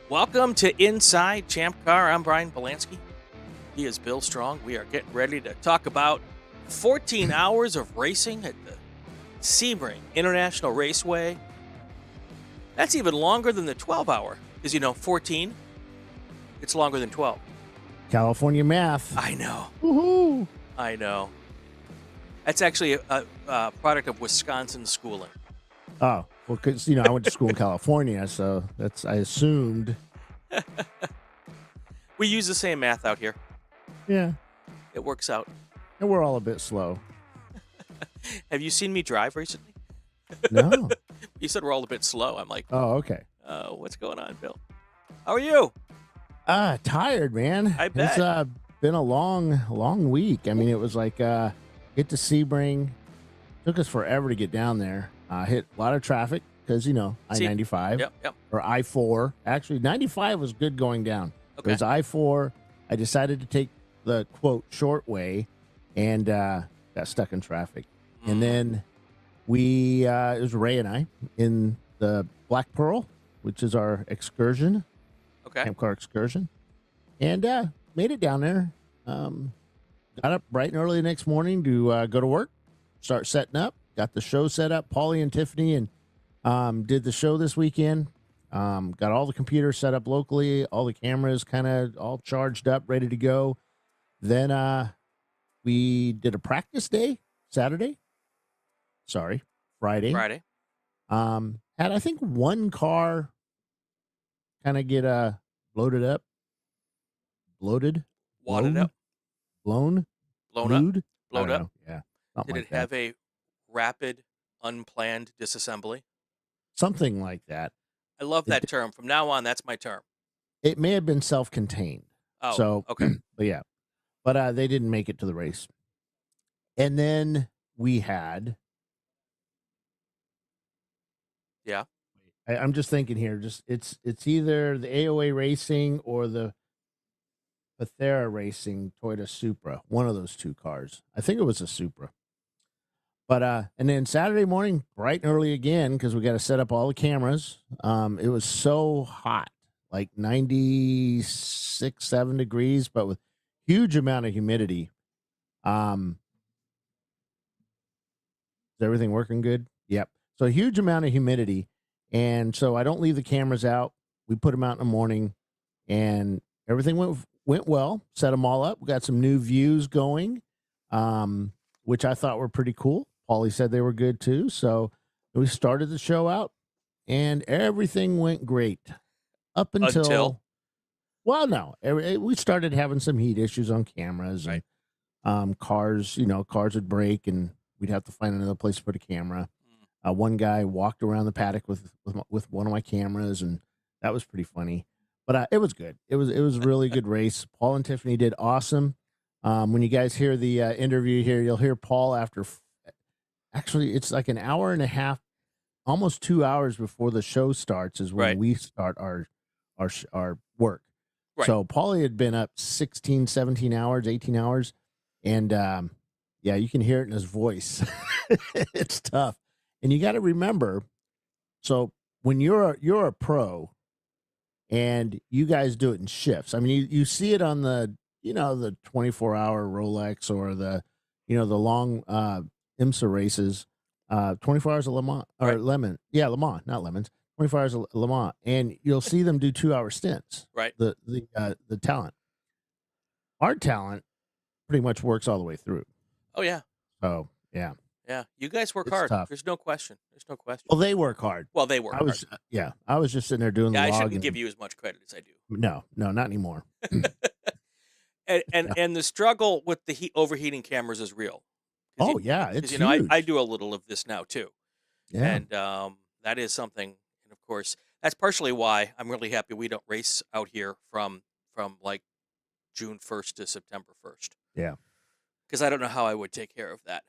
Welcome to Inside ChampCar. I'm Brian Bielanski. He is Bill Strong. We are getting ready to talk about 14 hours of racing at the Sebring International Raceway. That's even longer than the 12-hour. Because, 14, it's longer than 12. California math. I know. Woohoo! I know. That's actually a product of Wisconsin schooling. Oh, well, because, I went to school in California, so I assumed. We use the same math out here. Yeah. It works out. And we're all a bit slow. Have you seen me drive recently? No. You said we're all a bit slow. I'm like, Oh, okay. what's going on, Bill? How are you? Tired, man. I bet. It's been a long week. I mean, it was like get to Sebring. Took us forever to get down there. Hit a lot of traffic because, I-95 Yep. or I-4. Actually, 95 was good going down. Okay. It was I-4. I decided to take the, quote, short way and got stuck in traffic. And then it was Ray and I in the Black Pearl, which is our excursion. Okay. ChampCar excursion. And made it down there. Got up bright and early the next morning to go to work, start setting up. Got the show set up. Paulie and Tiffany and did the show this weekend. Got all the computers set up locally, all the cameras kind of all charged up, ready to go. Then we did a practice day Friday. Friday. Had, I think, one car kind of get bloated up. Wadded Blown? up. Blown? Blown Blued? up. I Blown don't up. know. Yeah. Something Did like it that. have a rapid, unplanned disassembly? Something like that. I love that term. From now on, that's my term. It may have been self-contained. Oh, So, okay. but yeah. But they didn't make it to the race. And then we had. Yeah. I'm just thinking here. It's either the AOA Racing or the Bethera Racing Toyota Supra. One of those two cars. I think it was a Supra. But and then Saturday morning, bright and early again, because we got to set up all the cameras. It was so hot, like 96, 7 degrees, but with huge amount of humidity. Is everything working good? Yep. So a huge amount of humidity. And so I don't leave the cameras out. We put them out in the morning and everything went well. Set them all up. We got some new views going, which I thought were pretty cool. Paulie said they were good too. So we started the show out and everything went great up until? Well, no, we started having some heat issues on cameras and cars would break and we'd have to find another place to put a camera. One guy walked around the paddock with one of my cameras, and that was pretty funny. But it was good. It was a really good race. Paul and Tiffany did awesome. When you guys hear the interview here, you'll hear Paul after. Actually, it's like an hour and a half, almost 2 hours before the show starts is when we start our work. Right. So Paulie had been up 16, 17 hours, 18 hours, and yeah, you can hear it in his voice. It's tough. And you got to remember, so when you're a pro and you guys do it in shifts, I mean, you see it on the 24-hour Rolex or the long IMSA races, 24 hours of Le Mans or Le Mans. Yeah, Le Mans, not Lemons. 24 hours of Le Mans, and you'll see them do 2-hour stints. Right. The talent. Our talent pretty much works all the way through. Oh yeah. Oh yeah. Yeah, you guys work hard. Tough. There's no question. Well, they work hard. Well, they work hard. Yeah, I was just sitting there doing the log. I shouldn't give you as much credit as I do. No, not anymore. and the struggle with the overheating cameras is real. Oh, yeah, it's huge. I do a little of this now, too. Yeah. And that is something, and of course, that's partially why I'm really happy we don't race out here from like June 1st to September 1st. Yeah. Because I don't know how I would take care of that.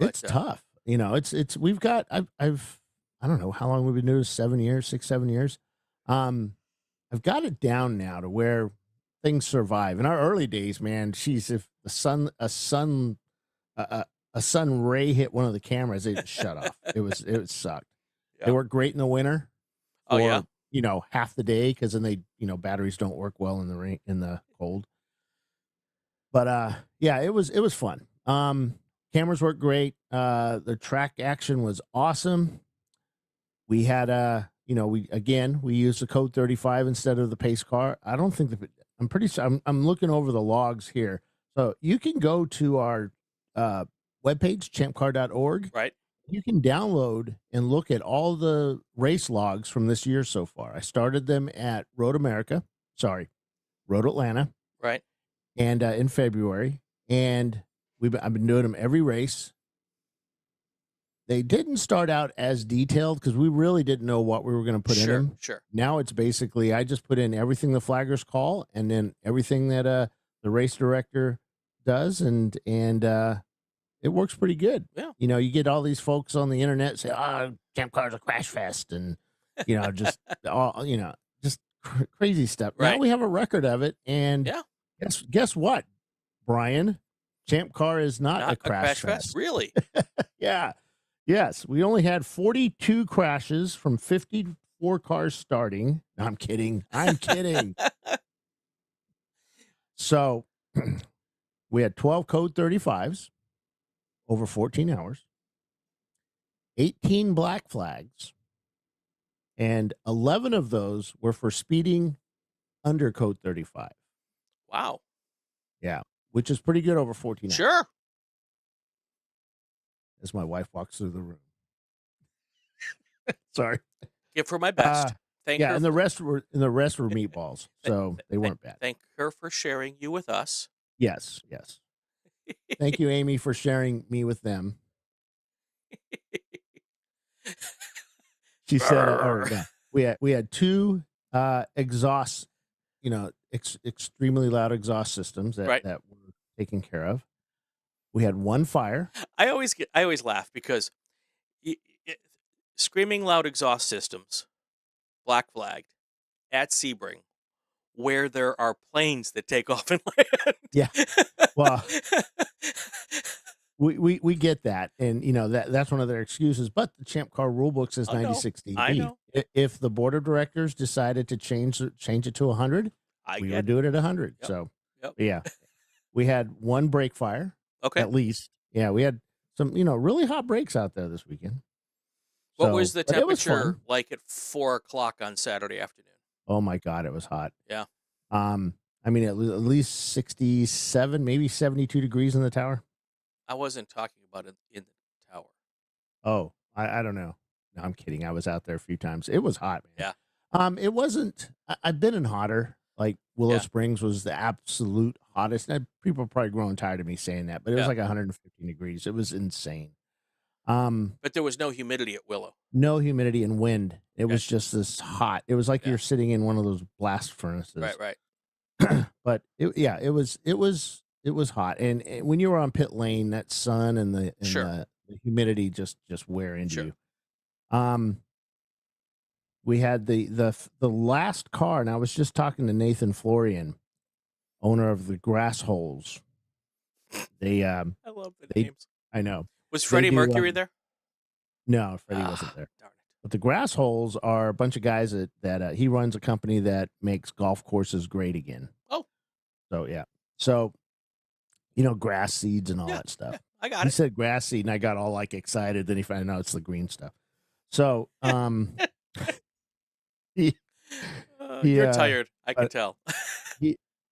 It's tough. We've got, I don't know how long we've been doing this, 7 years, 6, 7 years. I've got it down now to where things survive. In our early days, man, geez, if a sun ray hit one of the cameras, it shut off. It sucked. Yeah. They work great in the winter. Oh yeah. half the day because then batteries don't work well in the rain in the cold. But yeah, it was fun. Cameras worked great. The track action was awesome. We had we used the Code 35 instead of the pace car. I don't think I'm pretty sure I'm looking over the logs here. So you can go to our webpage, champcar.org. Right. You can download and look at all the race logs from this year so far. I started them at Road Atlanta, Right. and in February, and I've been doing them every race. They didn't start out as detailed because we really didn't know what we were going to put in them. Sure. Now it's basically I just put in everything the flaggers call and then everything that the race director does, and it works pretty good. Yeah. You get all these folks on the internet say, ChampCar's a crash fest, and just just crazy stuff. Right. Now we have a record of it, and yeah. Guess what, Brian? ChampCar is not a crash fest. Really? Yeah. Yes, we only had 42 crashes from 54 cars starting. No, I'm kidding. So we had 12 Code 35s over 14 hours, 18 black flags, and 11 of those were for speeding under Code 35. Wow. Yeah, which is pretty good over 14 hours. Sure. As my wife walks through the room. Sorry. Give her my best. Thank her. And the rest were meatballs, so they weren't bad. Thank her for sharing you with us. Yes. Thank you, Amy, for sharing me with them. She said, we had two exhaust, extremely loud exhaust systems that were taken care of. We had one fire. I always laugh because screaming loud exhaust systems, black flagged at Sebring, where there are planes that take off and land. Yeah. Well, we get that, and that's one of their excuses. But the ChampCar rulebook says 96 dB. I know. If the board of directors decided to change it to 100, we would do it at 100. Yep. So, yep. Yeah, we had one brake fire. Okay. At least, yeah, we had some really hot breaks out there this weekend. What was the temperature like at 4:00 on Saturday afternoon? Oh my God, it was hot. Yeah. I mean, at least 67, maybe 72 degrees in the tower. I wasn't talking about it in the tower. Oh, I don't know. No, I'm kidding. I was out there a few times. It was hot, man. Yeah. It wasn't. I've been in hotter. Like Willow Springs was the absolute hottest. And people are probably growing tired of me saying that, but it was like 115 degrees. It was insane. But there was no humidity at Willow. No humidity and wind. It was just this hot. It was like you're sitting in one of those blast furnaces. Right. But it was hot. And when you were on pit lane, that sun and the humidity just wear into you. We had the last car, and I was just talking to Nathan Florian, owner of the Grass Holes. I love the names. I know. Was Freddie Mercury there? No, Freddie wasn't there. Darn it. But the Grass Holes are a bunch of guys that he runs a company that makes golf courses great again. Oh. So, yeah. So, grass seeds and all that stuff. Yeah, I got He it. said grass seed, and I got all excited. Then he found out it's the green stuff. So, you're tired. I can tell.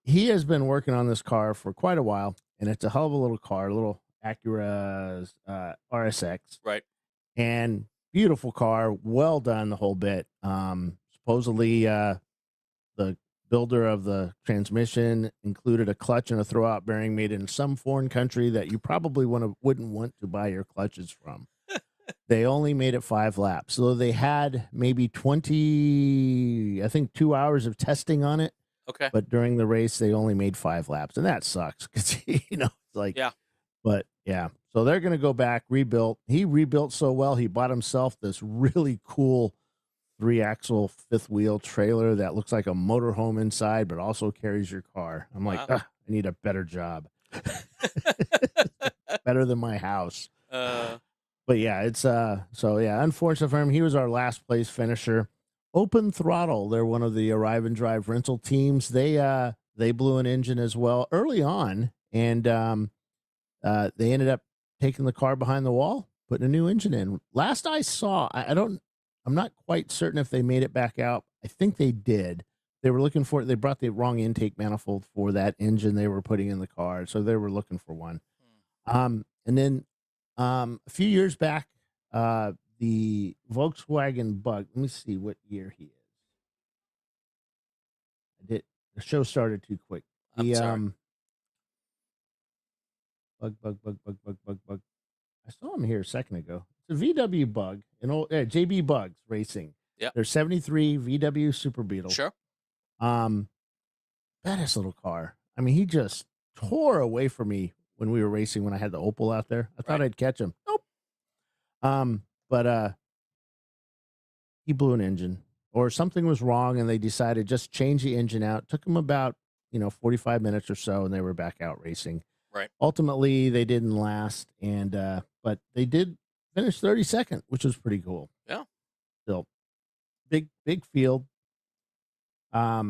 he has been working on this car for quite a while, and it's a hell of a little car, a little Acura RSX. Right. And beautiful car, well done the whole bit. Supposedly, the builder of the transmission included a clutch and a throwout bearing made in some foreign country that you probably wouldn't want to buy your clutches from. They only made it 5 laps. So they had maybe 2 hours of testing on it. Okay. But during the race, they only made 5 laps. And that sucks because, it's like, yeah. But yeah, so they're going to go back, rebuilt. He rebuilt so well, he bought himself this really cool 3-axle 5th wheel trailer that looks like a motorhome inside, but also carries your car. I'm like, I need a better job. Better than my house. But yeah, it's unfortunate for him. He was our last place finisher. Open Throttle. They're one of the arrive and drive rental teams. They blew an engine as well early on, and they ended up taking the car behind the wall, putting a new engine in. Last I saw, I'm not quite certain if they made it back out. I think they did. They were looking for it. They brought the wrong intake manifold for that engine they were putting in the car, so they were looking for one. And then a few years back, the Volkswagen Bug. Let me see what year he is. The show started too quick. I'm sorry. Bug. I saw him here a second ago. It's a VW Bug, an old JB Bugs Racing. Yeah. They're 73 VW Super Beetle. Sure. Badass little car. I mean, he just tore away from me when we were racing when I had the Opel out there. I thought I'd catch him. Nope. But he blew an engine or something was wrong and they decided just change the engine out. Took them about, 45 minutes or so and they were back out racing. Right. Ultimately, they didn't last but they did finish 32nd, which was pretty cool. Yeah. Still big field. I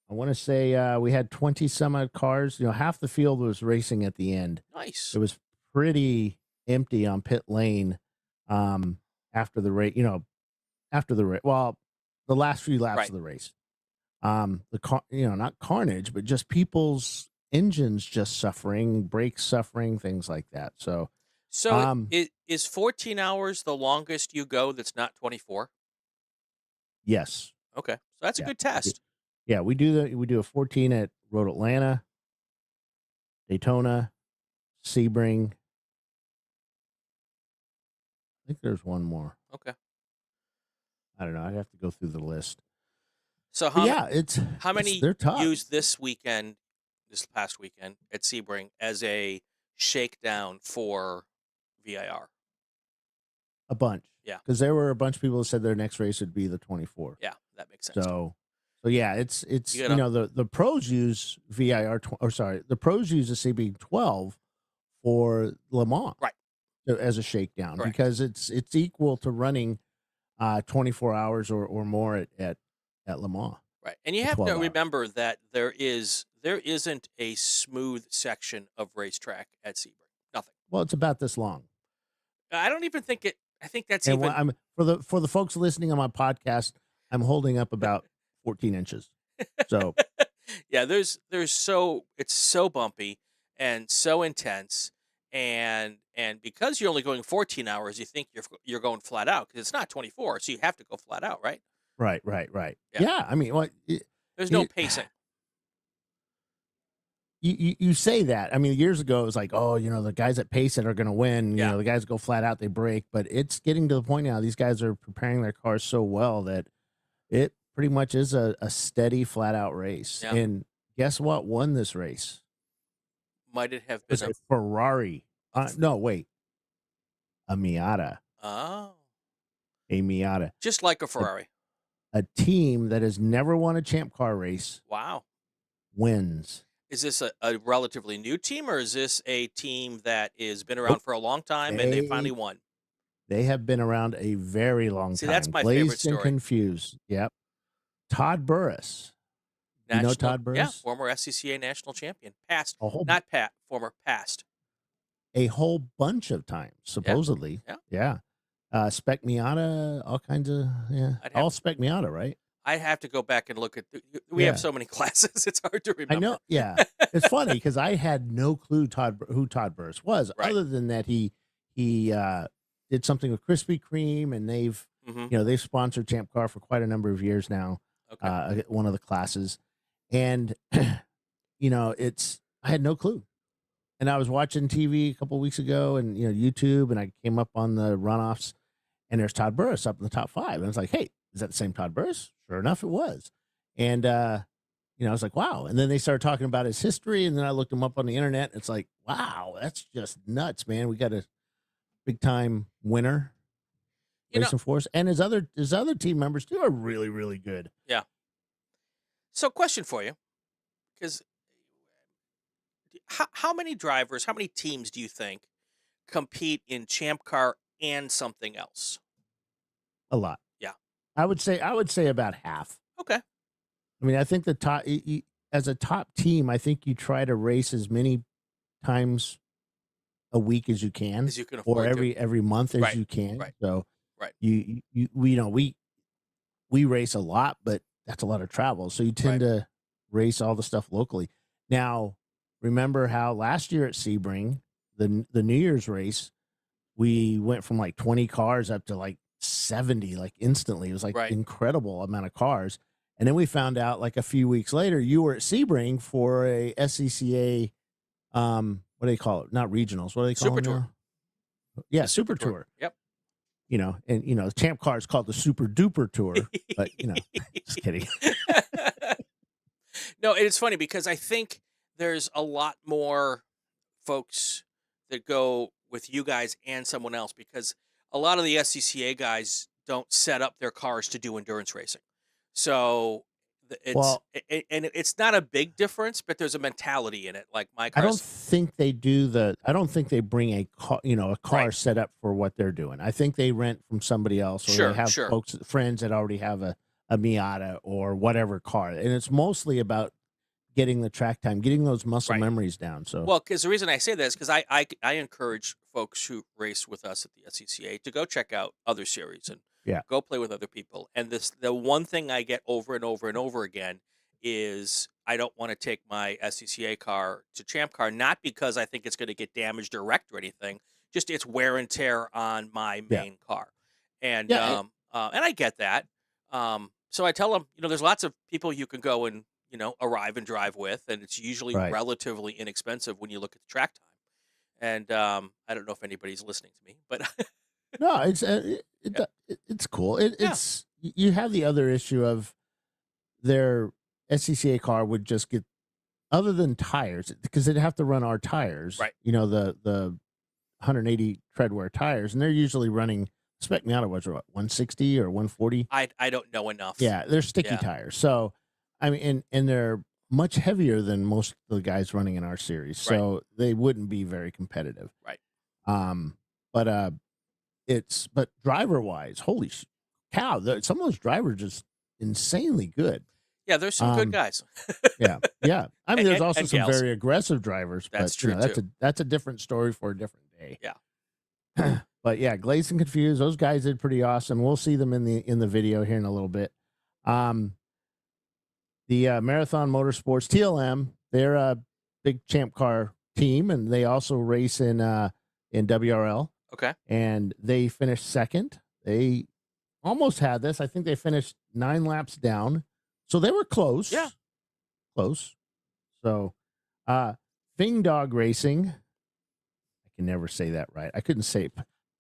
want to say we had 20 some odd cars. Half the field was racing at the end. Nice. It was pretty empty on pit lane after the race. Well, the last few laps of the race. Not carnage, but just people's engines just suffering, brakes suffering, things like that. So is 14 hours the longest you go that's not 24? Yes. Okay. So that's a good test. Yeah, we do a 14 at Road Atlanta, Daytona, Sebring. I think there's one more. Okay. I don't know. I'd have to go through the list. So how many they're tough. used this past weekend at Sebring as a shakedown for VIR? A bunch. Yeah. Because there were a bunch of people who said their next race would be the 24. Yeah, that makes sense. So yeah, it's the pros use VIR the pros use a CB12 for Le Mans. Right. As a shakedown. Correct. Because it's equal to running 24 hours or more at Le Mans. Right. And you have to remember that there isn't a smooth section of racetrack at Sebring. Nothing. Well, it's about this long. I don't even think it. I think that's and even for the folks listening on my podcast. I'm holding up about 14 inches. So yeah, it's so bumpy and so intense, and because you're only going 14 hours, you think you're going flat out because it's not 24, so you have to go flat out, right? Right. Yeah, I mean, there's no pacing. You say that. I mean, years ago it was like, oh, the guys that pace it are going to win. Yeah. The guys go flat out, they break. But it's getting to the point now. These guys are preparing their cars so well that it pretty much is a steady, flat out race. Yeah. And guess what won this race? Might it have been a Ferrari? No, wait, a Miata. Oh, a Miata, just like a Ferrari. A team that has never won a ChampCar race. Wow, wins. Is this a relatively new team, or is this a team that has been around for a long time and they finally won? They have been around a very long time. See, that's my favorite story. And confused. Yep. Todd Burris. You know Todd Burris? Yeah, former SCCA national champion. Former past. A whole bunch of times, supposedly. Yeah. Spec Miata, all kinds of, all Spec Miata, right? I'd have to go back and look at. We have so many classes; it's hard to remember. I know. Yeah, it's funny because I had no clue who Todd Burris was, other than that he did something with Krispy Kreme, and they've they've sponsored ChampCar for quite a number of years now. Okay. One of the classes, and I had no clue, and I was watching TV a couple of weeks ago, and YouTube, and I came up on the runoffs, and there's Todd Burris up in the top 5, and I was like, hey, is that the same Todd Burris? Sure enough, it was. And, I was like, wow. And then they started talking about his history. And then I looked him up on the internet. And it's like, wow, that's just nuts, man. We got a big time winner racing for us. And his other team members too are really, really good. Yeah. So question for you, because how many teams do you think compete in ChampCar and something else? A lot. Yeah. I would say about half. Okay. I mean, I think the top as a top team, I think you try to race as many times a week as you can, As you can or afford to. every month as Right. you can. Right. So Right. we race a lot, but that's a lot of travel. So you tend to race all the stuff locally. Now, remember how last year at Sebring, the New Year's race, we went from like 20 cars up to like 70, like instantly. It was like Right. incredible amount of cars. And then we found out like a few weeks later, you were at Sebring for a SCCA, what do they call it? Not regionals. What do they call Super them Tour. now? Yeah, The Super Tour. Yep. And ChampCar is called the Super Duper Tour, but just kidding. No, it's funny because I think there's a lot more folks that go with you guys and someone else, because a lot of the SCCA guys don't set up their cars to do endurance racing. So Well, and it's not a big difference, but there's a mentality in it. Like my I don't cars, think they do I don't think they bring a car, a car Right. set up for what they're doing. I think they rent from somebody else, or Sure, they have sure. friends that already have a Miata or whatever car. And it's mostly about getting the track time, getting those muscle Right. memories down. So, Well, because the reason I say that is because I encourage folks who race with us at the SCCA to go check out other series and yeah. go play with other people. And the one thing I get over and over and over again is I don't want to take my SCCA car to ChampCar, not because I think it's going to get damaged or wrecked or anything, just it's wear and tear on my Yeah. main car. And Yeah, and I get that. So I tell them, there's lots of people you can go and arrive and drive with, and it's usually Right. relatively inexpensive when you look at the track time. And I don't know if anybody's listening to me, but no, it's cool. It's you have the other issue of their SCCA car would just get, other than tires, because they'd have to run our tires, Right. The 180 treadwear tires, and they're usually running spec Miata was what, 160 or 140. I don't know enough. Yeah, they're sticky Yeah. tires. So, I mean, and they're much heavier than most of the guys running in our series, so they wouldn't be very competitive. Right. But driver wise, holy cow, some of those drivers are just insanely good. Yeah, there's some good guys. Yeah. I mean, there's also and some gals. very aggressive drivers. That's but, true, that's a different story for a different day. Yeah. But yeah, Glazed and Confused, those guys did pretty awesome. We'll see them in the video here in a little bit. The Marathon Motorsports TLM, they're a big ChampCar team, and they also race in WRL. Okay. And they finished second. They almost had this. I think they finished 9 laps down. So they were close. Yeah. Close. So, Fing Dog Racing. I can never say that right. I couldn't say it.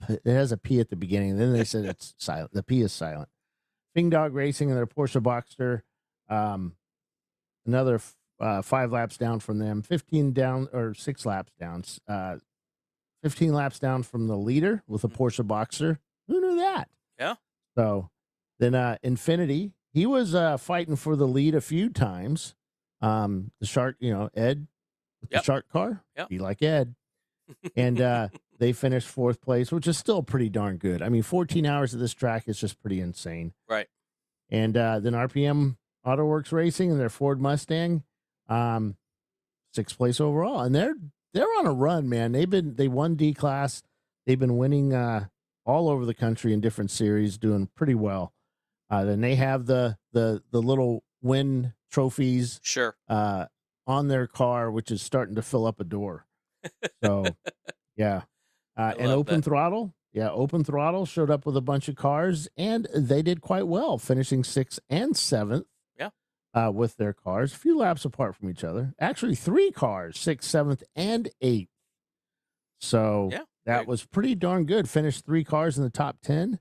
It has a P at the beginning. Then they said it's silent. The P is silent. Fing Dog Racing and their Porsche Boxster. Another 5 laps down from them. 15 down, or 6 laps down. 15 laps down from the leader with a Porsche Boxster. Who knew that? Yeah. So then Infinity, he was fighting for the lead a few times. The Shark, Ed with the Shark car. Yep. Be like Ed. And they finished 4th place, which is still pretty darn good. I mean, 14 hours of this track is just pretty insane. Right. And then RPM Autoworks Racing and their Ford Mustang, 6th place overall. And they're on a run, man. They won D class. They've been winning all over the country in different series, doing pretty well. Then they have the little win trophies Sure. on their car, which is starting to fill up a door. So, yeah. And Open Throttle. Yeah, Open Throttle showed up with a bunch of cars, and they did quite well, finishing 6th and 7th. Yeah. With their cars, a few laps apart from each other. Actually, 3 cars, 6th, 7th, and 8th. So that was pretty darn good. Finished 3 cars in the top 10.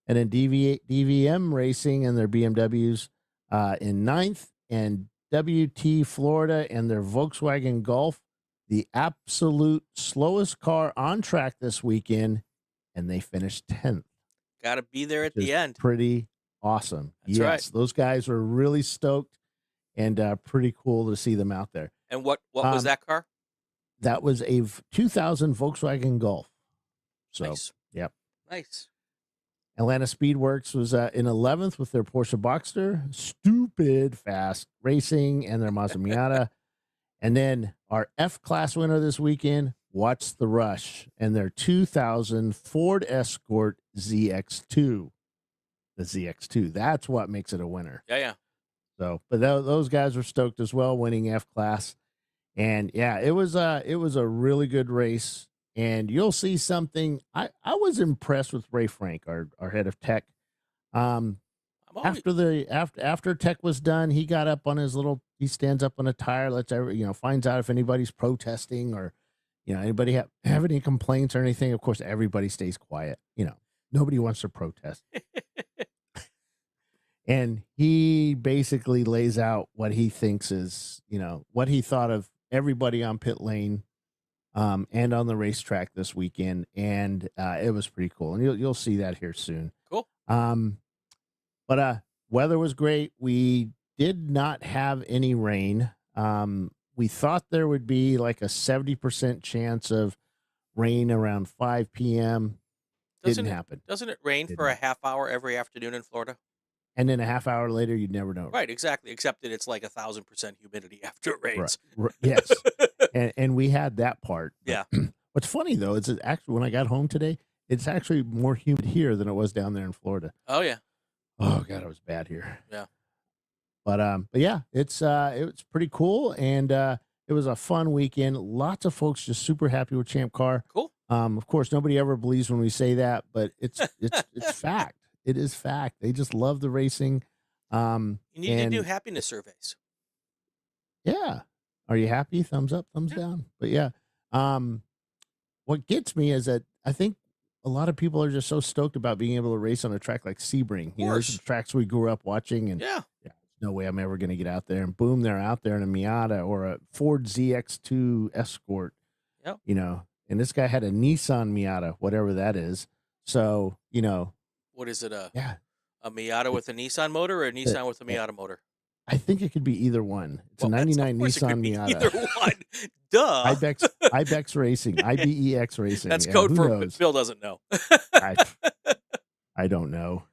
And then DVM Racing and their BMWs in 9th, and WT Florida and their Volkswagen Golf, the absolute slowest car on track this weekend, and they finished 10th. Got to be there at the end. Pretty awesome. That's right. Those guys were really stoked, and pretty cool to see them out there. And what was that car? That was a 2000 Volkswagen Golf. So, Nice. Yep. Nice. Atlanta Speedworks was in 11th with their Porsche Boxster, stupid fast racing, and their Mazda Miata. And then our F-Class winner this weekend, Watch the Rush, and their 2000 Ford Escort ZX2. The ZX2. That's what makes it a winner. Yeah. So, but those guys were stoked as well, winning F-Class. And yeah, it was a really good race. And you'll see something. I was impressed with Ray Frank, our head of tech. After tech was done, he got up on he stands up on a tire, finds out if anybody's protesting or, anybody have any complaints or anything. Of course, everybody stays quiet. Nobody wants to protest. And he basically lays out what he thinks is, what he thought of everybody on pit lane, and on the racetrack this weekend. And it was pretty cool. And you'll see that here soon. Cool. But weather was great. We did not have any rain. We thought there would be like a 70% chance of rain around 5 p.m. Didn't happen. Doesn't it rain for a half hour every afternoon in Florida? And then a half hour later, you'd never know. Right, exactly. Except that it's like 1,000% humidity after it rains. Right. Yes. and we had that part. Yeah. What's funny, though, is that actually when I got home today, it's actually more humid here than it was down there in Florida. Oh, yeah. Oh, God, it was bad here. Yeah. But yeah, it was pretty cool. And it was a fun weekend. Lots of folks just super happy with ChampCar. Cool. Of course, nobody ever believes when we say that, but it's fact. It is fact. They just love the racing. You need to do happiness surveys. Yeah. Are you happy? Thumbs up, thumbs down. But yeah. What gets me is that I think a lot of people are just so stoked about being able to race on a track like Sebring. These are the tracks we grew up watching, and yeah, there's no way I'm ever going to get out there. And boom, they're out there in a Miata or a Ford ZX2 Escort. Yep. And this guy had a Nissan Miata, whatever that is. So, what is it? A Miata with a Nissan motor or a Nissan with a Miata motor? I think it could be either one. It's a 99 Nissan Miata. Either one. Duh. Ibex Racing, IBEX Racing. That's code for Bill doesn't know. I don't know.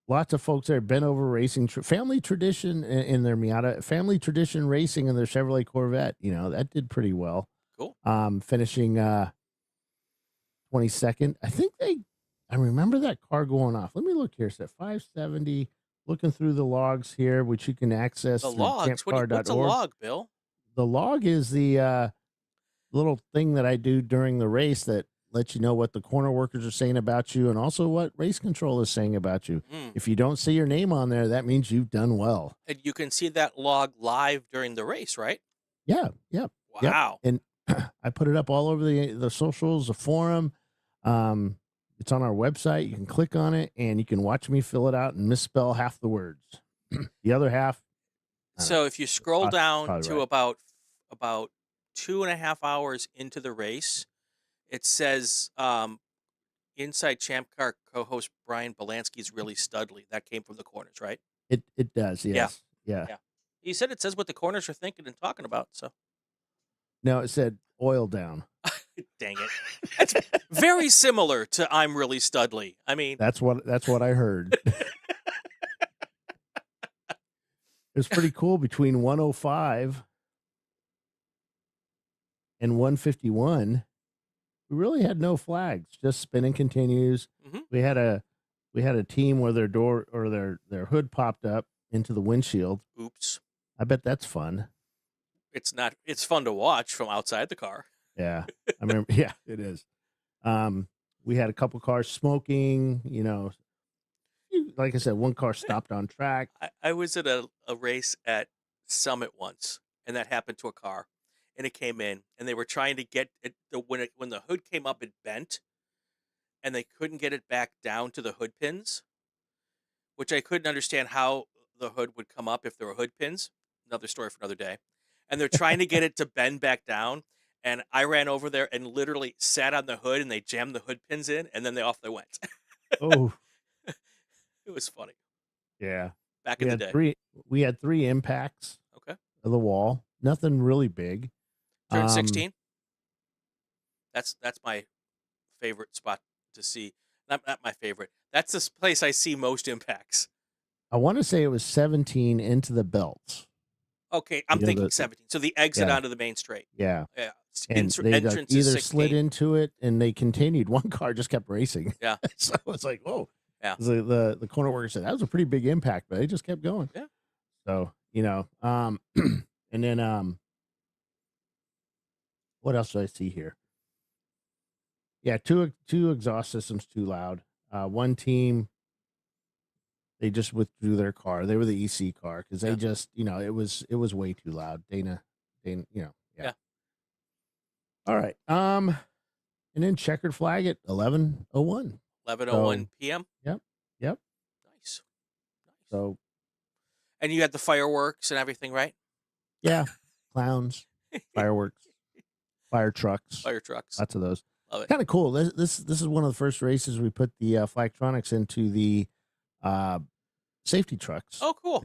Lots of folks there been over racing, family tradition in their Miata, family tradition racing in their Chevrolet Corvette. That did pretty well. Cool. Finishing 22nd. I remember that car going off. Let me look here. It's at 570. Looking through the logs here, which you can access the through logs. ChampCar.org. What's a log, Bill? The log is the little thing that I do during the race that lets you know what the corner workers are saying about you and also what race control is saying about you. If you don't see your name on there, that means you've done well. And you can see that log live during the race, right? Yeah. Yep. Wow. Yep. And I put it up all over the socials, the forum. It's on our website. You can click on it and you can watch me fill it out and misspell half the words. The other half. So if you scroll down to about 2.5 hours into the race, it says inside ChampCar co-host Brian Bielanski is really studly. That came from the corners, right? It does, yes. Yeah. He said it says what the corners are thinking and talking about. So no, it said oil down. Dang it. That's very similar to I'm really studly. I mean, that's what I heard. It was pretty cool between 105 and 151. We really had no flags, just spinning continues. Mm-hmm. We had a team where their door or their hood popped up into the windshield. Oops. I bet that's fun. It's not. It's fun to watch from outside the car. Yeah, I remember. Yeah, it is. We had a couple cars smoking. Like I said, one car stopped on track. I was at a race at Summit once, and that happened to a car, and it came in, and they were trying to get it. When the hood came up, it bent, and they couldn't get it back down to the hood pins, which I couldn't understand how the hood would come up if there were hood pins. Another story for another day. And they're trying to get it to bend back down. And I ran over there and literally sat on the hood and they jammed the hood pins in and then off they went. Oh, it was funny. Yeah. Back in the day. We had 3 impacts. Okay. Of the wall. Nothing really big. Turn 16. That's my favorite spot to see. Not my favorite. That's the place I see most impacts. I want to say it was 17 into the belts. Okay, I'm You know, thinking 17. So the exit yeah. onto the main straight. Yeah. Yeah. And they like Entrance is either 16. slid into it and they continued. One car just kept racing. Yeah. So it's like, whoa. Yeah. The corner worker said that was a pretty big impact, but they just kept going. Yeah. So, and then what else do I see here? Yeah, two exhaust systems too loud. One team, they just withdrew their car. They were the EC car because they just, it was way too loud. Dana, yeah. All right. And then checkered flag at 11:01. 11:01 p.m. Yep. Nice. So, and you had the fireworks and everything, right? yeah, clowns, fireworks, fire trucks, Lots of those. Love it. Kind of cool. This is one of the first races we put the Flagtronics into the safety trucks. Oh, cool.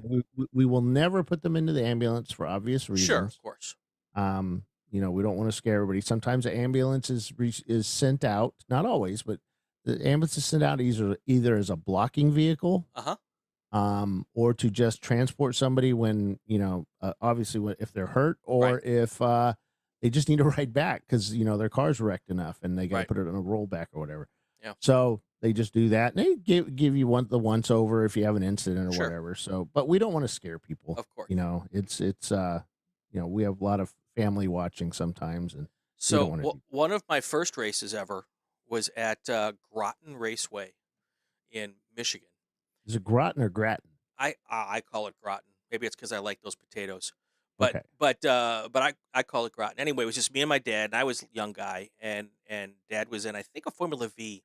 We will never put them into the ambulance for obvious reasons. Sure, of course. We don't want to scare everybody. Sometimes the ambulance is sent out, not always, but the ambulance is sent out either as a blocking vehicle, or to just transport somebody when obviously if they're hurt or if they just need to ride back because their car's wrecked enough and they got to put it on a rollback or whatever. Yeah. So they just do that and they give you the once over if you have an incident or whatever. So, but we don't want to scare people. Of course. It's we have a lot of family watching sometimes, and so one of my first races ever was at Groton Raceway in Michigan. Is it Groton or Grattan? I call it Groton. Maybe it's because I like those potatoes. But I call it Groton. Anyway, it was just me and my dad, and I was a young guy, and Dad was in, I think, a Formula V.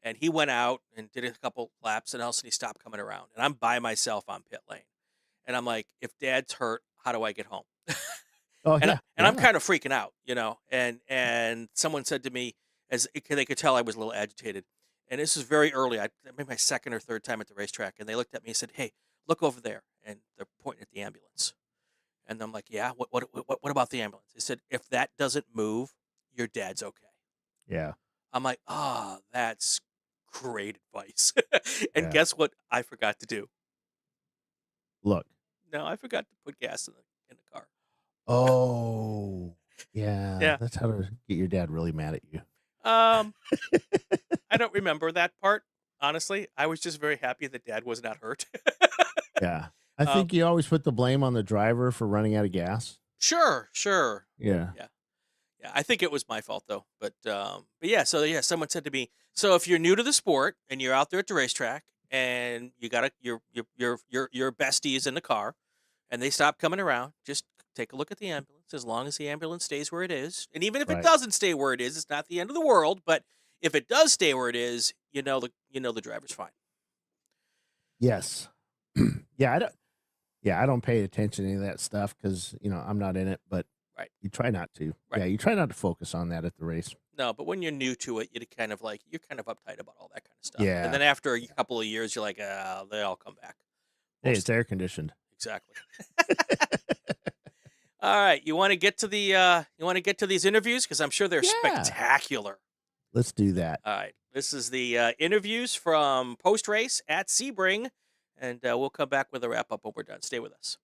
And he went out and did a couple laps, and all of a sudden he stopped coming around. And I'm by myself on pit lane. And I'm like, if Dad's hurt, how do I get home? I'm kind of freaking out, and someone said to me, as they could tell I was a little agitated, and this is very early. I made my second or third time at the racetrack, and they looked at me and said, "Hey, look over there," and they're pointing at the ambulance. And I'm like, "Yeah, what about the ambulance?" They said, "If that doesn't move, your dad's okay." Yeah. I'm like, that's great advice. And guess what? I forgot to do. Look. No, I forgot to put gas in the car. Oh, yeah. That's how to get your dad really mad at you. I don't remember that part, honestly. I was just very happy that Dad was not hurt. Yeah. I think you always put the blame on the driver for running out of gas. Sure. Yeah. Yeah, I think it was my fault though. But someone said to me, so if you're new to the sport and you're out there at the racetrack and you got your besties in the car and they stop coming around, just take a look at the ambulance. As long as the ambulance stays where it is, and even if it doesn't stay where it is, it's not the end of the world. But if it does stay where it is, the driver's fine. Yes. I don't pay attention to any of that stuff because I'm not in it. But you try not to. Right. Yeah, you try not to focus on that at the race. No, but when you're new to it, you're kind of uptight about all that kind of stuff. Yeah. And then after a couple of years, you're like, they all come back. Hey, it's air conditioned. Exactly. All right, you want to get to these interviews because I'm sure they're spectacular. Let's do that. All right, this is the interviews from post race at Sebring, and we'll come back with a wrap up when we're done. Stay with us.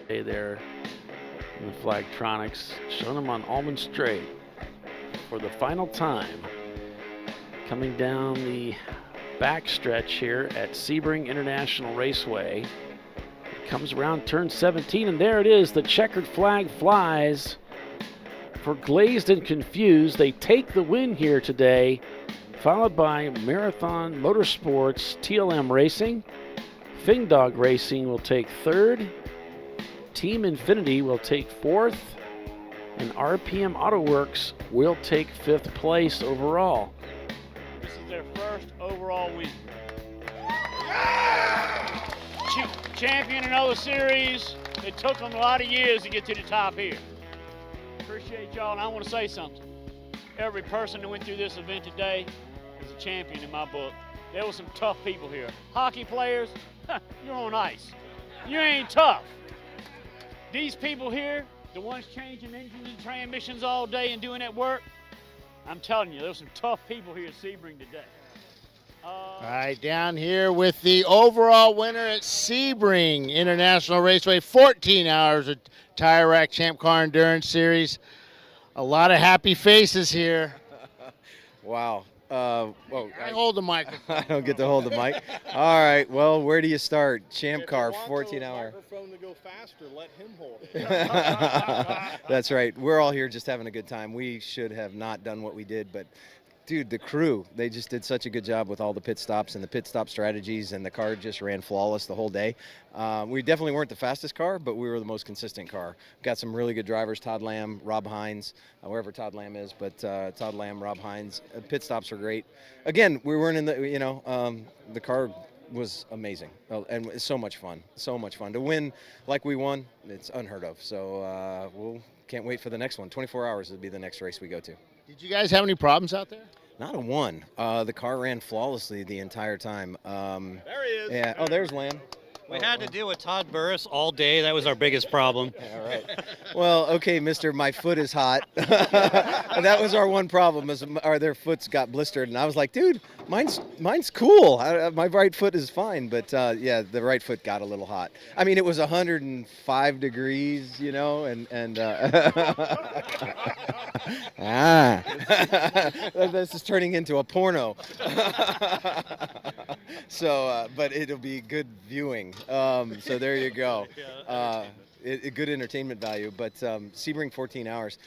Hey there, in the Flagtronics, showing them on Almond Straight for the final time. Coming down the back stretch here at Sebring International Raceway. It comes around turn 17, and there it is. The checkered flag flies for Glazed and Confused. They take the win here today, followed by Marathon Motorsports TLM Racing. Fing Dog Racing will take third. Team Infinity will take fourth. And RPM Autoworks will take fifth place overall. This is their first overall win. Champion in other series. It took them a lot of years to get to the top here. Appreciate y'all, and I want to say something. Every person that went through this event today is a champion in my book. There were some tough people here. Hockey players, you're on ice. you ain't tough. These people here, the ones changing engines and transmissions all day and doing that work, I'm telling you, there's some tough people here at Sebring today. All right, down here with the overall winner at Sebring International Raceway, 14 hours of Tire Rack ChampCar Endurance Series. A lot of happy faces here. Wow. I hold the microphone. I don't get to hold the mic. All right. Well, where do you start? ChampCar, 14-hour. Microphone to go faster, let him hold it. That's right. We're all here just having a good time. We should have not done what we did, but dude, the crew, they just did such a good job with all the pit stops and the pit stop strategies, and the car just ran flawless the whole day. We definitely weren't the fastest car, but we were the most consistent car. Got some really good drivers, Todd Lamb, Rob Hines, wherever Todd Lamb is, but Todd Lamb, Rob Hines. Pit stops were great. Again, we weren't in the, the car was amazing, and it's so much fun, To win like we won, it's unheard of. So we'll can't wait for the next one. 24 hours will be the next race we go to. Did you guys have any problems out there? Not a one. The car ran flawlessly the entire time. There he is. Yeah. Oh, there's Lamb. We had to deal with Todd Burris all day. That was our biggest problem. All right. Well, okay, mister, my foot is hot. That was our one problem, their foots got blistered. And I was like, dude, mine's cool. My right foot is fine. But, yeah, the right foot got a little hot. I mean, it was 105 degrees, and this is turning into a porno. So, but it'll be good viewing. So there you go. Good entertainment value. But Sebring 14 hours,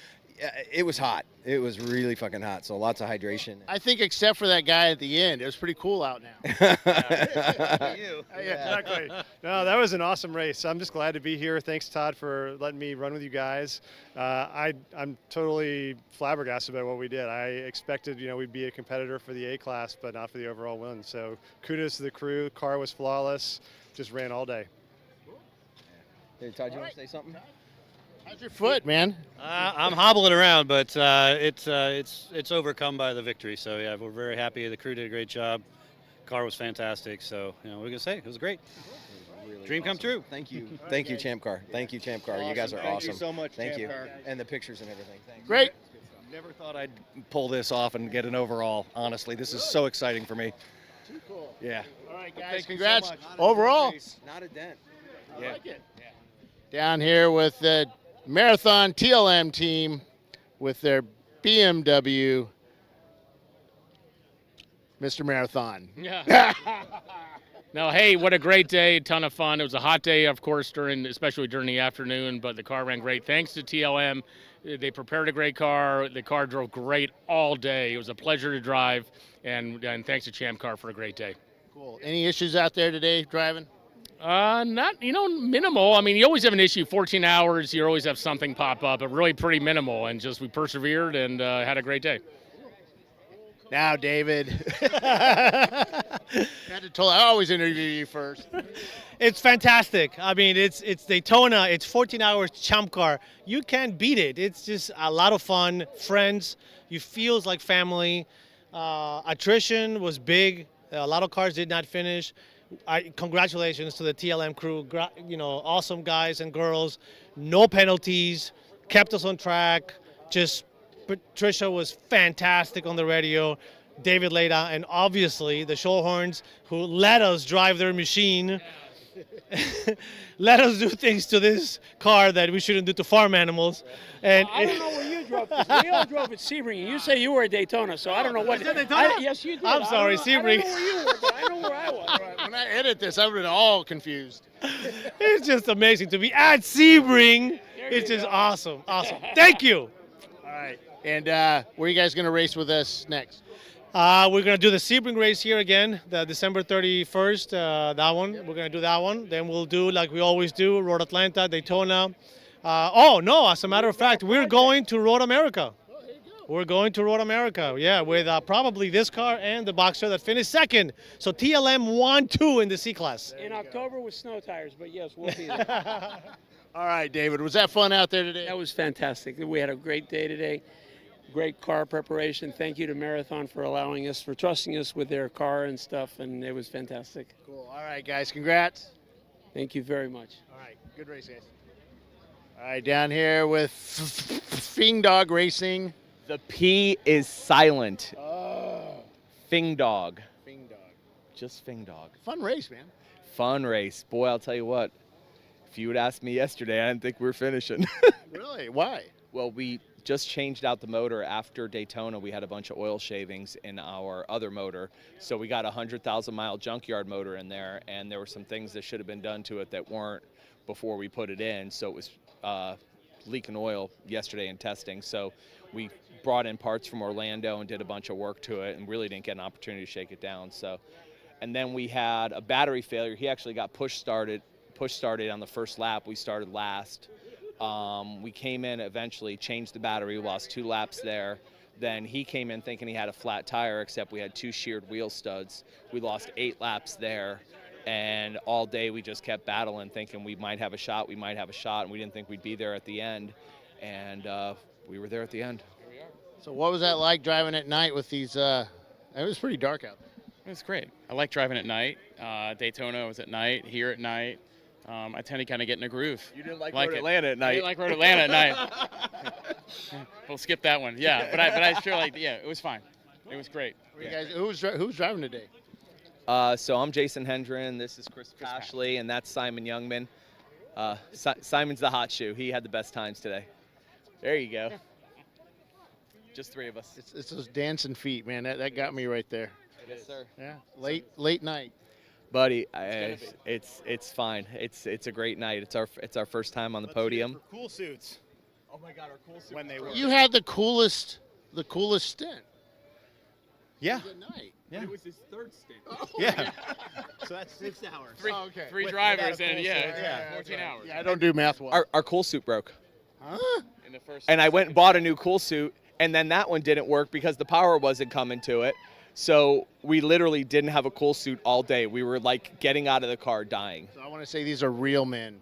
it was hot. It was really fucking hot. So lots of hydration. I think except for that guy at the end, it was pretty cool out now. Yeah, exactly. No, that was an awesome race. I'm just glad to be here. Thanks, Todd, for letting me run with you guys. I'm totally flabbergasted by what we did. I expected, we'd be a competitor for the A class, but not for the overall win. So kudos to the crew. Car was flawless. Just ran all day. Hey, Todd, you want to say something? How's your foot, man? I'm hobbling around, but it's overcome by the victory. So yeah, we're very happy. The crew did a great job. Car was fantastic. So what are we gonna say? It was great. Really Dream come true. Thank you. Thank you, ChampCar. Thank you, ChampCar. Awesome. You guys are Thank awesome. you so much, Thank you. ChampCar. And the pictures and everything. Thanks. Great. Never thought I'd pull this off and get an overall, honestly. This is so exciting for me. Too cool. Yeah. All right, guys, Thank you so congrats. much. Overall. Not a dent. I like it. Yeah. Down here with the Marathon TLM team with their BMW Mr. Marathon. Yeah. No, hey, what a great day. Ton of fun. It was a hot day, of course, especially during the afternoon, but the car ran great. Thanks to TLM. They prepared a great car. The car drove great all day. It was a pleasure to drive, and thanks to ChampCar for a great day. Cool. Any issues out there today driving? Not, minimal. I mean, you always have an issue. 14 hours, you always have something pop up, but really pretty minimal. And we persevered and had a great day. Now, David. I always interview you first. It's fantastic. I mean, it's Daytona. It's 14 hours ChampCar. You can't beat it. It's just a lot of fun. Friends. You feel like family. Attrition was big. A lot of cars did not finish. Congratulations to the TLM crew. Awesome guys and girls. No penalties. Kept us on track. Patricia was fantastic on the radio. David Leda, and obviously the Showhorns, who let us drive their machine. Let us do things to this car that we shouldn't do to farm animals. And I don't know where you drove. We all drove at Sebring, and you say you were at Daytona, so I don't know what. Was that Daytona? Yes, you did. I'm sorry, Sebring. I don't know where you were, but I know where I was. When I edit this, I've been all confused. It's just amazing to be at Sebring. It's just awesome. Thank you. All right. And where are you guys going to race with us next? We're going to do the Sebring race here again, the December 31st, that one. We're going to do that one. Then we'll do, like we always do, Road Atlanta, Daytona. As a matter of fact, we're going to Road America. We're going to Road America, with probably this car and the Boxer that finished second. So TLM 1-2 in the C-Class. In October with snow tires, but yes, we'll be there. All right, David. Was that fun out there today? That was fantastic. We had a great day today. Great car preparation. Thank you to Marathon for trusting us with their car and stuff, and it was fantastic. Cool. All right, guys. Congrats. Thank you very much. All right, good race, guys. All right, down here with Fing Dog Racing. The P is silent. Oh, Fing Dog. Fing Dog. Just Fing Dog. Fun race, man. Fun race. Boy, I'll tell you what. If you would ask me yesterday, I didn't think we were finishing. Really? Why? Well, we just changed out the motor after Daytona. We had a bunch of oil shavings in our other motor. So we got a 100,000-mile junkyard motor in there, and there were some things that should have been done to it that weren't before we put it in. So it was leaking oil yesterday in testing. So we brought in parts from Orlando and did a bunch of work to it and really didn't get an opportunity to shake it down. So, and then we had a battery failure. He actually got push started on the first lap. We started last. We came in eventually, changed the battery. We lost 2 laps there. Then he came in thinking he had a flat tire, except we had 2 sheared wheel studs. We lost 8 laps there. And all day we just kept battling, thinking we might have a shot, and we didn't think we'd be there at the end. And we were there at the end. So what was that like driving at night with these? It was pretty dark out there. It was great. I like driving at night. Daytona was at night, here at night. I tend to kind of get in a groove. You didn't like Road Atlanta at night. I didn't like Road Atlanta at night. We'll skip that one. Yeah, but I sure liked. Yeah, it was fine. It was great. You guys, who's driving today? So I'm Jason Hendren. This is Chris Pashley, and that's Simon Youngman. Simon's the hot shoe. He had the best times today. There you go. Just 3 of us. It's those dancing feet, man. That got me right there. Yes, sir. Yeah, late night. Buddy, it's fine. It's a great night. It's our first time on the podium. Cool suits. Oh my God, our cool suits. When they were. You had the coolest stint. Yeah. Good night. Yeah. It was his 3rd stint. Yeah. So that's 6 hours. Okay. 3 With- drivers without a and full yeah, set. Yeah, 14 hours. Yeah, I don't do math well. Our cool suit broke, Huh? In the first. and I went and bought a new cool suit, and then that one didn't work because the power wasn't coming to it. So we literally didn't have a cool suit all day. We were like getting out of the car dying. So I want to say these are real men.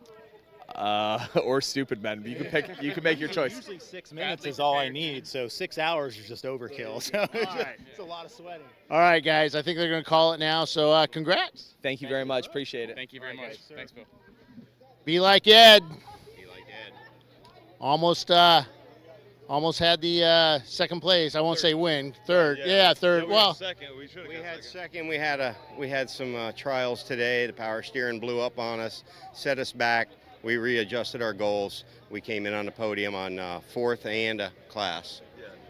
Or stupid men. You can make your choice. Usually 6 minutes is all I need, so 6 hours is just overkill. So it's a lot of sweating. All right, guys. I think they're going to call it now. So congrats. Thank you very much. Appreciate it. Thank you very much. Thanks, Bill. Be like Ed. Almost had the second place. I won't say win. Third. Yeah, third. Well, We had some trials today. The power steering blew up on us, set us back. We readjusted our goals. We came in on the podium on 4th and a class.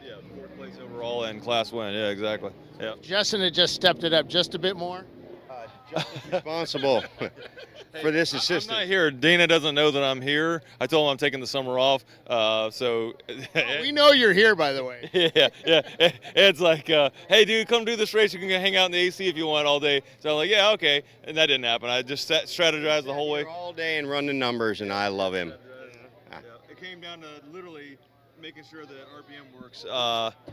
Yeah, 4th place overall and class win. Yeah, exactly. Yeah. Justin had just stepped it up just a bit more. Justin's responsible for this assistant. I'm not here. Dana doesn't know that I'm here. I told him I'm taking the summer off. So We know you're here, by the way. yeah. It's like, hey, dude, come do this race. You can hang out in the AC if you want all day. So I'm like, yeah, okay. And that didn't happen. I just strategized the whole way. All day and run the numbers, and I love him. Yeah. It came down to literally making sure that RPM works.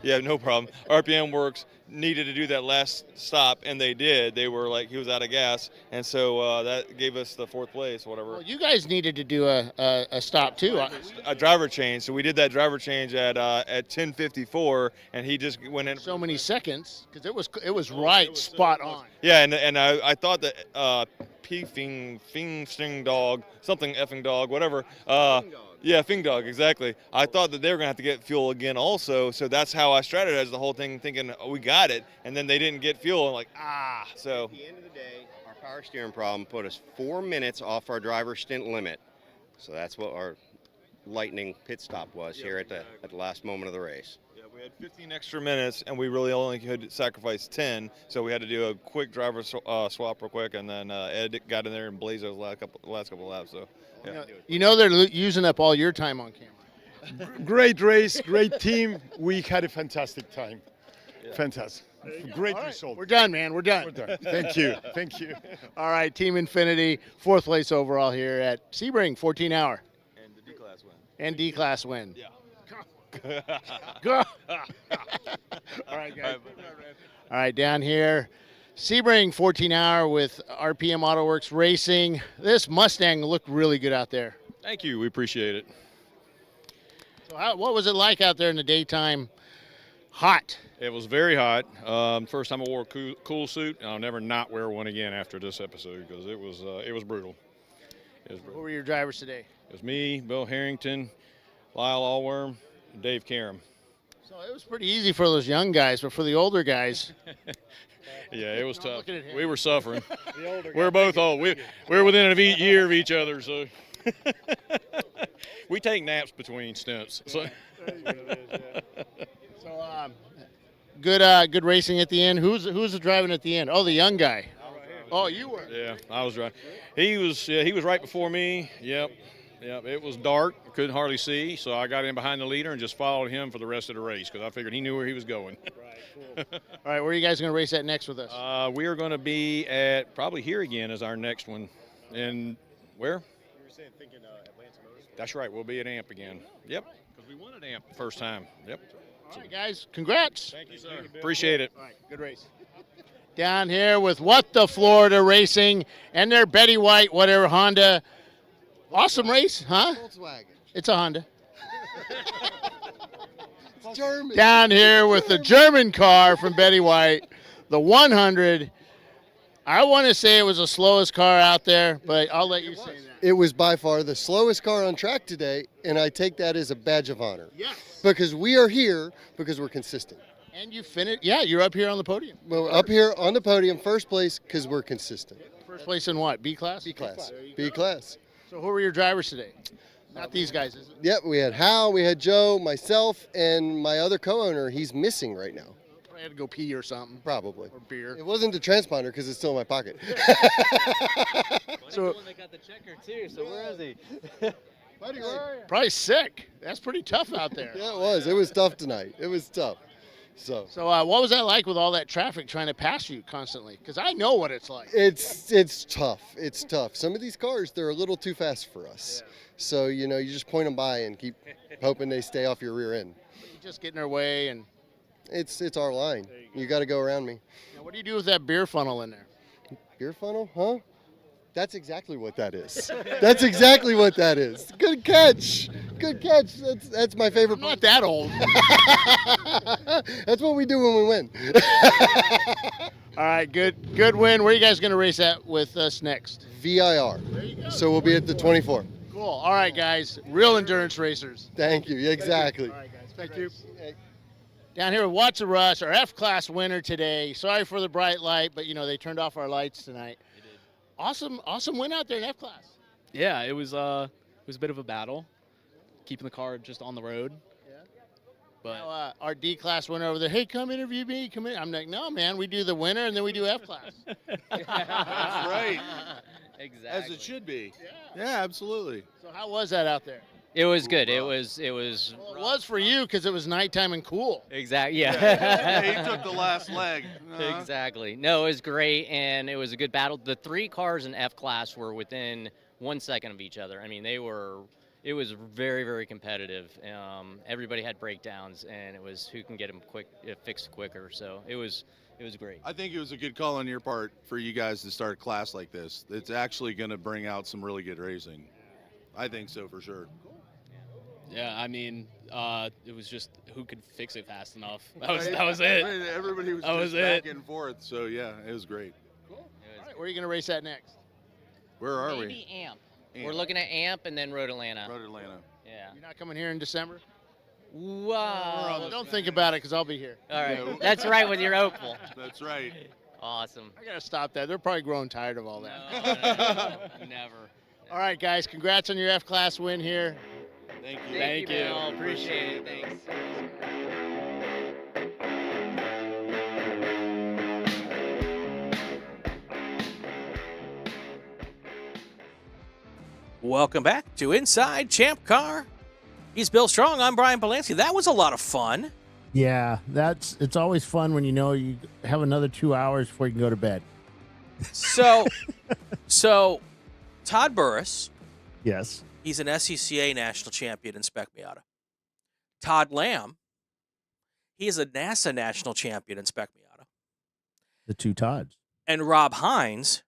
Yeah, no problem. RPM works needed to do that last stop, and they did. They were like, he was out of gas, and so that gave us the 4th place, whatever. Well, you guys needed to do a stop too. A driver change. So we did that driver change at 10:54, and he just went in. So many seconds because it was right, spot on. Yeah, and I thought that Fing Sting Dog, something effing dog, whatever. Yeah, Fing Dog, exactly. I thought that they were going to have to get fuel again also, so that's how I strategized the whole thing, thinking, oh, we got it, and then they didn't get fuel. I'm like, so. At the end of the day, our power steering problem put us 4 minutes off our driver stint limit. So that's what our lightning pit stop was here at the last moment of the race. Yeah, we had 15 extra minutes, and we really only could sacrifice 10, so we had to do a quick driver swap real quick, and then Ed got in there and blazed those last couple of laps. So, yeah. You know they're using up all your time on camera. Great race, great team. We had a fantastic time. Yeah. Fantastic. Great result. We're done, man. We're done. Thank you. Thank you. All right, Team Infinity, 4th place overall here at Sebring, 14 hour. And the D-class win. And D-class win. Yeah. Go. All right, guys. All right, down here, Sebring 14 hour with RPM Motorwerks Racing. This Mustang looked really good out there. Thank you. We appreciate it. So what was it like out there in the daytime? Hot. It was very hot. First time I wore a cool suit, and I'll never not wear one again after this episode because it was brutal. Who were your drivers today? It was me, Bill Harrington, Lyle Allworm, and Dave Karam. So it was pretty easy for those young guys, but for the older guys, Yeah, it was I'm tough. looking at him. We were suffering. We're both old. We're within a year of each other, so we take naps between stints. So. So good racing at the end. Who's driving at the end? Oh, the young guy. Oh, you were. Yeah, I was right. He was right before me. Yep. It was dark. Couldn't hardly see, so I got in behind the leader and just followed him for the rest of the race because I figured he knew where he was going. All right, where are you guys going to race at next with us? We are going to be at probably here again as our next one. And where? You were saying thinking Atlanta Motorsports. That's right. We'll be at AMP again. Yep. Because we won at AMP the first time. Yep. All right, guys, congrats. Thank you, sir. Appreciate it. All right, good race. Down here with What the Florida Racing and their Betty White, whatever, Honda. Awesome race, huh? Volkswagen. It's a Honda. It's German. Down here with the German car from Betty White, the 100. I want to say it was the slowest car out there, but I'll let you say that. It was by far the slowest car on track today, and I take that as a badge of honor. Yes. Because we are here because we're consistent. And you finished, yeah, you're up here on the podium. Well, up here on the podium, first place, because we're consistent. First place in what, B class? B class. B class. So who were your drivers today? Not these guys, is it? Yep, we had Hal, we had Joe, myself, and my other co-owner. He's missing right now. I had to go pee or something. Probably. Or beer. It wasn't the transponder because it's still in my pocket. So They got the checker too, so where is he? Buddy, where are you? probably sick. That's pretty tough out there. Yeah, it was. It was tough tonight. It was tough. So what was that like with all that traffic trying to pass you constantly? Because I know what it's like. it's tough. It's tough. Some of these cars, they're a little too fast for us. Yeah. So, you just point them by and keep hoping they stay off your rear end. You just get in their way. And It's our line. You got to go around me. now, what do you do with that beer funnel in there? Beer funnel, huh? That's exactly what that is. That's exactly what that is. Good catch. Good catch. That's my favorite I'm not that old. That's what we do when we win. All right, good win. Where are you guys going to race at with us next? VIR. There you go. So we'll be at the 24. Cool. All right, guys. Real endurance racers. Thank you. Exactly. All right, guys. Thank you. Down here with Watts of Rush, our F-Class winner today. Sorry for the bright light, but, they turned off our lights tonight. They did. Awesome win out there in F-Class. Yeah, it was a bit of a battle, keeping the car just on the road. Yeah. But Now, our D-Class winner over there, hey, come interview me. Come in. I'm like, no, man, we do the winner, and then we do F-Class. That's right. Exactly. As it should be. Yeah, absolutely. So how was that out there? It was good. It was. Well, it was for you because it was nighttime and cool. Exactly. Yeah. Yeah, he took the last leg. Exactly. No, it was great, and it was a good battle. The three cars in F class were within 1 second of each other. I mean, they were. It was very, very competitive. Everybody had breakdowns, and it was who can get them fixed quicker. So it was great. I think it was a good call on your part for you guys to start a class like this. It's actually going to bring out some really good racing. I think so for sure. yeah, I mean, it was just who could fix it fast enough. That was it. Everybody was That just was back it. and forth. So yeah, it was great. All right, where are you going to race at next? Where are Maybe we? AMP. We're looking at AMP and then Road Atlanta. Road Atlanta. Yeah. You're not coming here in December? Wow. Well, don't think about it because I'll be here. All right. That's right with your Opal. That's right. Awesome. I got to stop that. They're probably growing tired of all that. No, never. All right, guys. Congrats on your F-Class win here. Thank you. Thank you. Bill. Appreciate it. Thanks. Welcome back to Inside ChampCar. He's Bill Strong. I'm Brian Bielanski. That was a lot of fun. Yeah, it's always fun when you have another 2 hours before you can go to bed. So Todd Burris, Yes. he's an SCCA national champion in Spec Miata. Todd Lamb, he is a NASA national champion in Spec Miata. The two Todds. And Rob Hines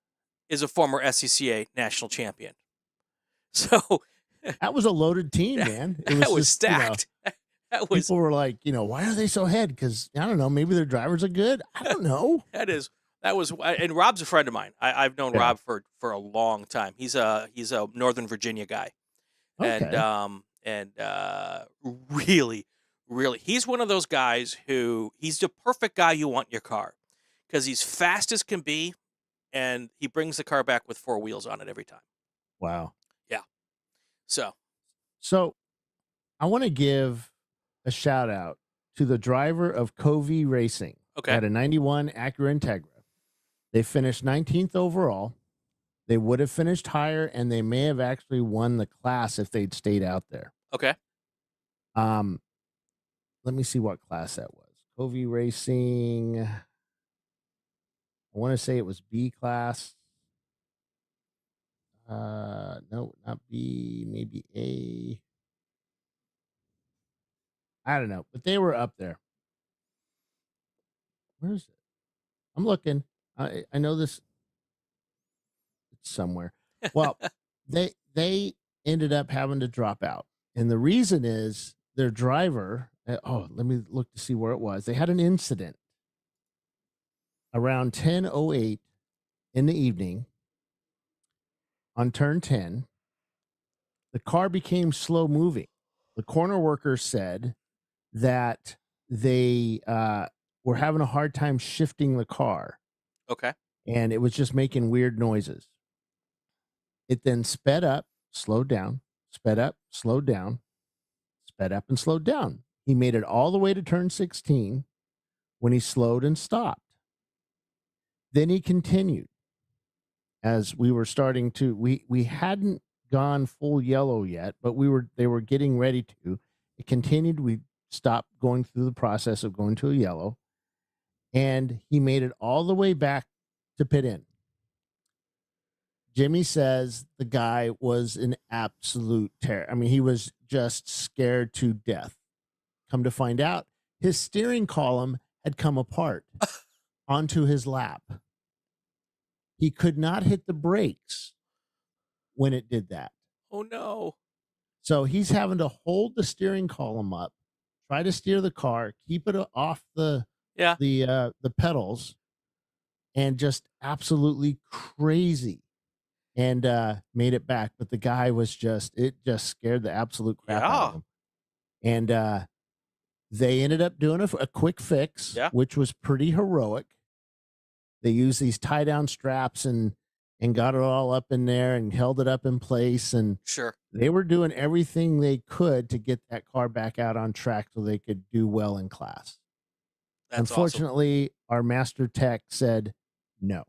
is a former SCCA national champion. So That was a loaded team, man. It that was just, stacked. That was people were like, why are they so ahead? Because, I don't know, maybe their drivers are good. I don't know. that is That was, and Rob's a friend of mine. I've known Yeah. Rob for a long time. He's a Northern Virginia guy, and Okay. really, really, he's one of those guys who he's the perfect guy you want in your car because he's fast as can be, and he brings the car back with 4 wheels on it every time. Wow. Yeah. So So I want to give a shout out to the driver of Covey Racing. Okay. At a 91 Acura Integra. They finished 19th overall. They would have finished higher, and they may have actually won the class if they'd stayed out there. okay. Let me see what class that was. Covey Racing. I want to say it was B class. No, not B, maybe A. I don't know, but they were up there. Where is it? I'm looking. I know this. It's somewhere. Well, they ended up having to drop out, and the reason is their driver. Let me look to see where it was. They had an incident around 10:08 in the evening on turn 10. The car became slow moving. The corner worker said that they were having a hard time shifting the car, Okay. and it was just making weird noises. It then sped up, slowed down, sped up, slowed down, sped up, and slowed down. He made it all the way to turn 16 when he slowed and stopped. Then he continued as we were starting to, we hadn't gone full yellow yet, but they were getting ready to. It continued. We stopped going through the process of going to a yellow, and he made it all the way back to pit in. Jimmy says the guy was in absolute terror. I mean, he was just scared to death. Come to find out, his steering column had come apart onto his lap. He could not hit the brakes when it did that. Oh no. So he's having to hold the steering column up, try to steer the car, keep it off the pedals, and just absolutely crazy. And made it back, but the guy was it just scared the absolute crap out of him. And they ended up doing a quick fix, which was pretty heroic. They used these tie down straps and got it all up in there and held it up in place. And sure, they were doing everything they could to get that car back out on track so they could do well in class. That's Unfortunately, our master tech said no.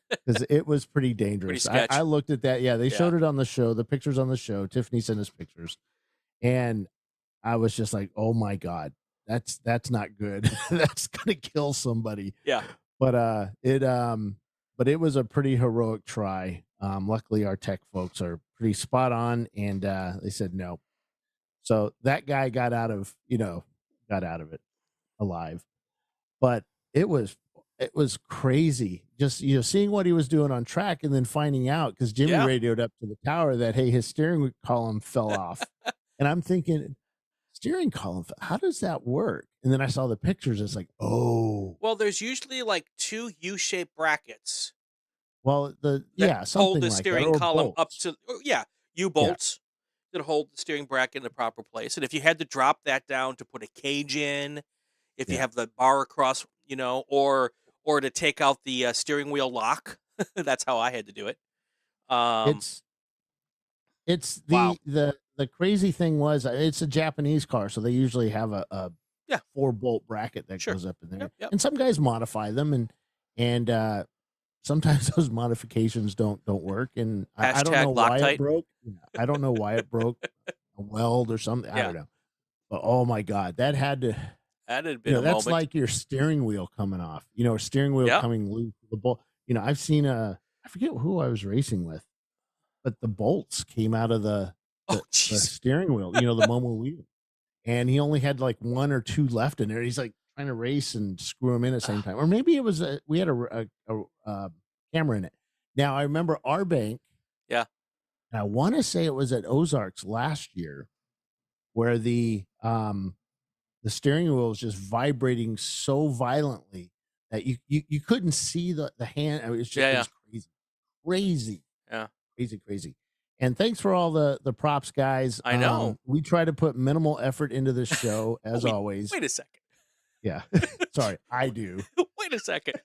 Because it was pretty dangerous. I looked at that. Yeah, they showed it on the show, the pictures on the show. Tiffany sent us pictures. And I was just like, oh my God, that's not good. That's gonna kill somebody. Yeah. But it was a pretty heroic try. Luckily our tech folks are pretty spot on, and they said no. So that guy got out of it alive. But it was crazy just seeing what he was doing on track, and then finding out, because Jimmy radioed up to the tower that, hey, his steering column fell off. And I'm thinking, steering column, how does that work? And then I saw the pictures. It's like, oh, well, there's usually like 2 U-shaped brackets. Well, something hold the like steering that, column up bolts. to U-bolts that hold the steering bracket in the proper place. And if you had to drop that down to put a cage in, if you have the bar across, or to take out the steering wheel lock, that's how I had to do it. It's the crazy thing was, it's a Japanese car, so they usually have a 4-bolt bracket that goes up in there. And some guys modify them, and sometimes those modifications don't work. And I don't know why it broke. I don't know why it broke. A weld or something. I don't know. But oh my God, that had been a that's moment. like your steering wheel coming off. A steering wheel coming loose. The bolt. I've seen I forget who I was racing with, but the bolts came out of the steering wheel. The Momo wheel, and he only had like 1 or 2 left in there. He's like trying to race and screw them in at the same time, or maybe it was we had a camera in it. Now I remember our bank. Yeah, and I want to say it was at Ozarks last year, where the steering wheel was just vibrating so violently that you couldn't see the hand. I mean, it's just Yeah, it yeah. was crazy, Yeah. crazy. And thanks for all the props, guys. I know. We try to put minimal effort into this show as Wait- always. Wait a second. Yeah, sorry, I do. Wait a second.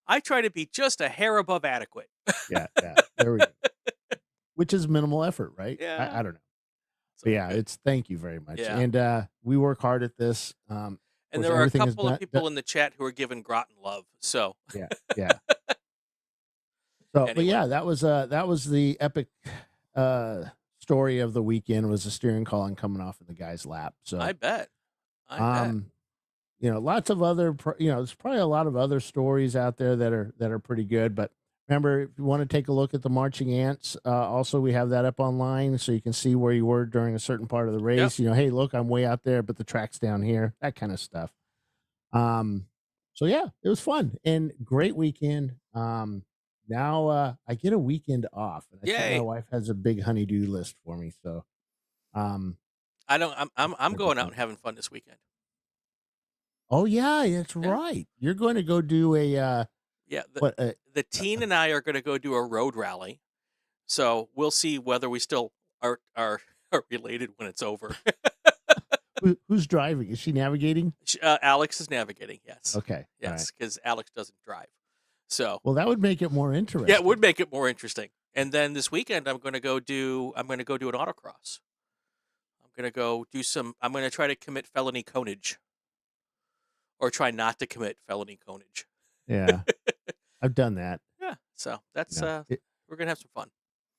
I try to be just a hair above adequate. Yeah, there we go. Which is minimal effort, right? Yeah. I don't know. But yeah, good. it's thank you very much. Yeah. And we work hard at this. And course, there are a everything is couple of done- people in the chat who are giving Groton love. So Yeah. So, but Anyway. yeah, that was the epic story of the weekend was the steering column coming off in the guy's lap. So I bet. I bet. lots of other there's probably a lot of other stories out there that are pretty good. But remember, if you want to take a look at the marching ants, also we have that up online so you can see where you were during a certain part of the race. Hey, look, I'm way out there, but the track's down here. That kind of stuff. So yeah, it was fun and great weekend. Now I get a weekend off, and I think Yay. my wife has a big honey-do list for me. So, I don't. I'm going out and having fun this weekend. oh yeah, that's right. You're going to go do a Yeah. what? The teen and I are going to go do a road rally. So we'll see whether we still are related when it's over. Who's driving? Is she navigating? Alex is navigating. Yes. Okay. all Yes, right. because Alex doesn't drive. So Well, that would make it more interesting. yeah, it would make it more interesting. And then this weekend, I'm going to go do an autocross. I'm going to try to commit felony conage, or try not to commit felony conage. Yeah, I've done that. Yeah. So that's Yeah. we're gonna have some fun.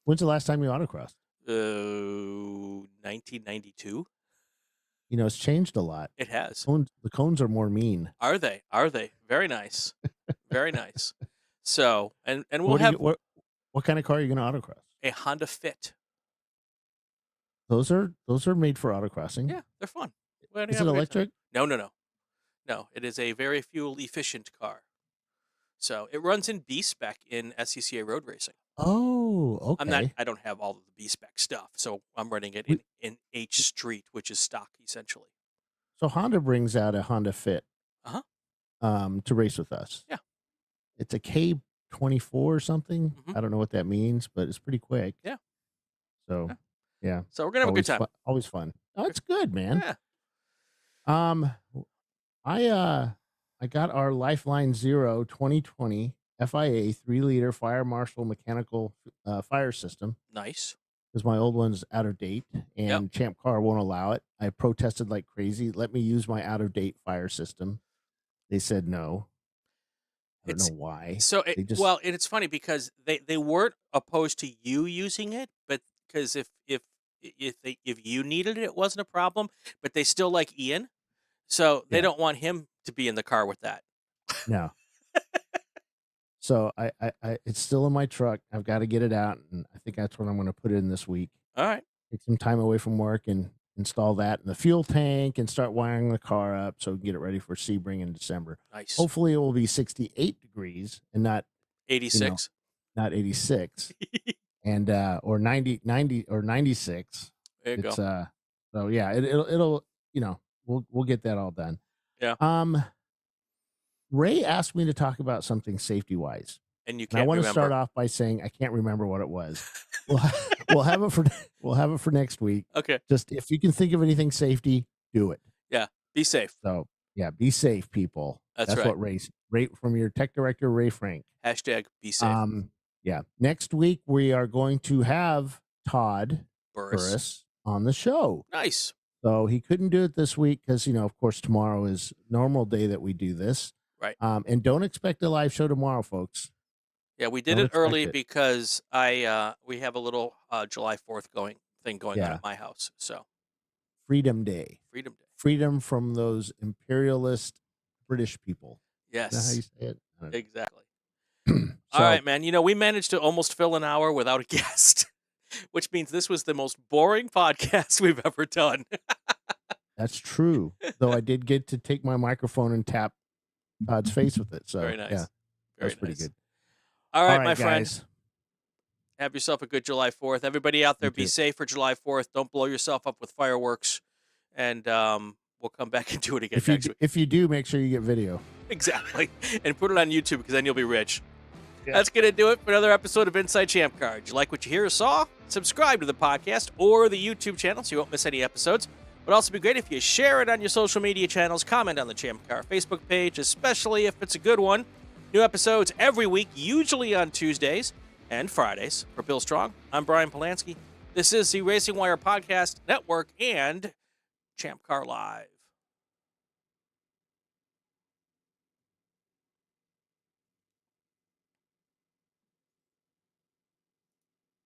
When's the last time you autocrossed? 1992. It's changed a lot. It has. The cones are more mean. Are they? Very nice. Very nice. So and we'll What, have what kind of car are you going to autocross? a Honda Fit. Those are made for autocrossing. Yeah, they're fun. We're gonna Is have it a great electric? time. No. It is a very fuel efficient car. So it runs in B spec in SCCA road racing. Oh, okay. I don't have all of the B spec stuff, so I'm running it in H Street, which is stock essentially. So Honda brings out a Honda Fit. Uh-huh. To race with us. Yeah. It's a K24 or something. Mhm. I don't know what that means, but it's pretty quick. Yeah. So, yeah. So we're gonna have a good time. Always fun. Oh, that's good, man. Yeah. I got our Lifeline Zero 2020 FIA 3-liter Fire Marshal mechanical fire system Nice. because my old one's out of date and ChampCar won't allow it. I protested like crazy. Let me use my out of date fire system. They said no. I don't know why. So They just- it's funny because they weren't opposed to you using it, but because if you needed it, it wasn't a problem. But they still like Ian, so they don't want him to be in the car with that. No. So I it's still in my truck. I've got to get it out, and I think that's what I'm going to put in this week. All right. Take some time away from work and install that in the fuel tank and start wiring the car up so we can get it ready for Sebring in December. Nice. Hopefully it will be 68 degrees and not 86. Not 86 and or 90 or 96. There you It's go. so yeah, it'll we'll get that all done. Yeah. Ray asked me to talk about something safety wise. And you I can't want to remember. start off by saying I can't remember what it was. We'll have it for next week. Okay. Just if you can think of anything safety, do it. Yeah. Be safe. So yeah, be safe, people. That's right. what Ray from your tech director, Ray Frank. Hashtag be safe. Yeah. Next week we are going to have Todd Burris. on the show. Nice. So he couldn't do it this week because of course tomorrow is normal day that we do this. Right. And don't expect a live show tomorrow, folks. Yeah, we did Don't it early expect it. because we have a little July 4th going on Yeah. at my house. So Freedom Day. Freedom Day. Freedom from those imperialist British people. Is that how you Yes. say it? I don't know. Exactly. So- All right, man. We managed to almost fill an hour without a guest, which means this was the most boring podcast we've ever done. That's true. Though I did get to take my microphone and tap Todd's face with it. So Very nice. yeah, Very that's pretty nice. good. All right, my friend. guys. Have yourself a good July 4th. Everybody out there, You be too. safe for July 4th. Don't blow yourself up with fireworks. And we'll come back and do it again next week. If you do, make sure you get video. Exactly. And put it on YouTube because then you'll be rich. Yeah. That's going to do it for another episode of Inside Champ Car. Did you like what you hear or saw? Subscribe to the podcast or the YouTube channel so you won't miss any episodes. It would also be great if you share it on your social media channels, comment on the ChampCar Facebook page, especially if it's a good one. New episodes every week, usually on Tuesdays and Fridays. For Bill Strong, I'm Brian Bielanski. This is the Racing Wire Podcast Network and ChampCar Live.